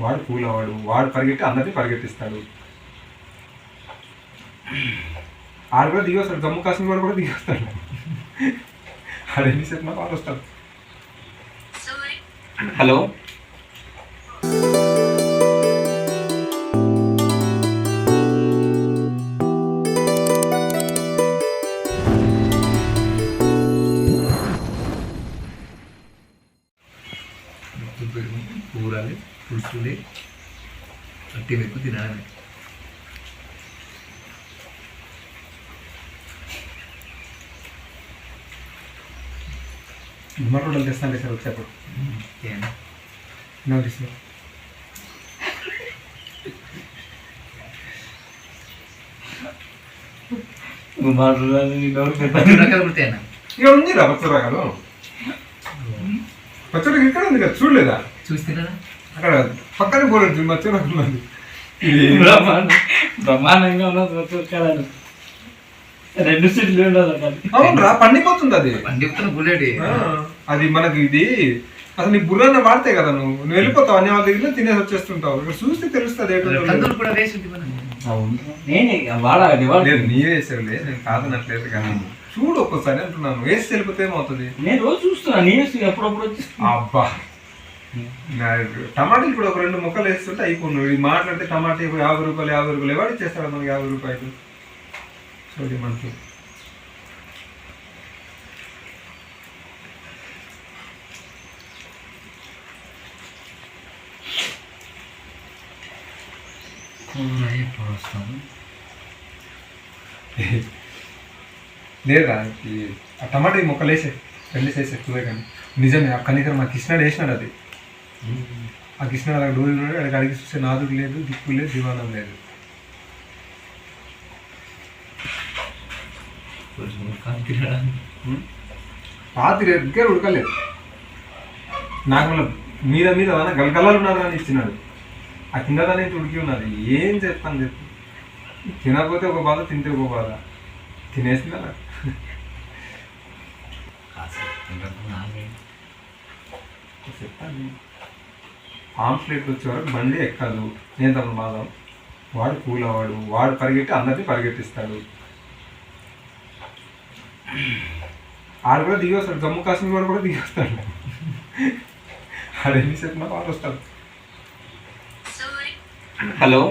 వాడు కూల్ అవ్వడు, వాడు పరిగెట్టి అందరినీ పరిగెత్తిస్తాడు. ఆడు కూడా దిగి వస్తాడు, జమ్మూ కాశ్మీర్ వాడు కూడా దిగి వస్తాడు. ఆడు ఎన్ని చెప్పినా వాళ్ళు వస్తాడు. హలో కూరలు పులుసులే అట్టి ఎక్కువ తినాలి. గుమ్మటోడలు తెస్తాను సార్ వచ్చేప్పుడు నాకు తీసుకు ఇక ఉంది రా పచ్చడి రకాలు. పచ్చడి ఇక్కడ ఉంది కదా, చూడలేదా? చూస్తారా అక్కడ పక్కనే పోలేదు మచ్చడి రకాలు ఉంది. బ్రహ్మాండంగా ఉన్నది. 2 సీట్లు అవునరా, పండిపోతుంది అది. పండిపోతున్న బుల్లెట్ అది మనకి ఇది అసలు నీ బుర్రన్న వాడితే కదా నువ్వు వెళ్ళిపోతావు, అన్ని వాళ్ళ దగ్గర తినేసి వచ్చేస్తుంటావు. ఇక్కడ చూస్తే తెలుస్తుంది కూడా వేసి లేదు, నీ వేసేవులే, నేను కాదనట్లేదు కానీ చూడు ఒక్కోసారి అంటున్నాను. వేసి వెళ్ళిపోతే ఏమవుతుంది? నేను రోజు చూస్తున్నా, నీ ఎప్పుడప్పుడు వచ్చి అబ్బా టమాటాలు కూడా ఒక 2 ముక్కలు వేస్తుంటే అయిపోయినాడు. ఇది మాట్లాడితే టమాటా 50 రూపాయలు ఎవరు ఇచ్చేస్తాడు మనకి 50 రూపాయలు? చూడండి మనకి లేదా ఆ టమాటా ముక్కలు వేసే 2 వేసే ఎక్కువే. కానీ నిజమే, ఆ కనీసం మా కృష్ణాడు వేసినాడు అది. ఆ కృష్ణాడు అక్కడ డోరి అక్కడికి అడిగి చూస్తే నాదుకు లేదు, దిక్కు లేదు, దివానం లేదు. పాతి దగ్గర ఉడకలేదు. నాకు మళ్ళీ మీద గలగలాలు ఉన్నారు అని ఇచ్చినాడు. ఆ కింద దాని ఉడికి ఉన్నది. ఏం చెప్తాను చెప్పు, తినకపోతే ఒక బాధ, తింటే ఒక బాధ. తినేసిందా చెప్తాను. పాంప్లెట్ వచ్చే వరకు బండి ఎక్కదు. నేను తమ బాధ. వాడు కూల్ అవ్వడు, వాడు పరిగెట్టి అందరినీ పరిగెత్తిస్తాడు. ఆడు కూడా దిగి వస్తాడు, జమ్మూ కాశ్మీర్ వాడు కూడా దిగి వస్తాడు. ఆడు ఎన్ని చెప్పినా వాళ్ళు వస్తాడు. హలో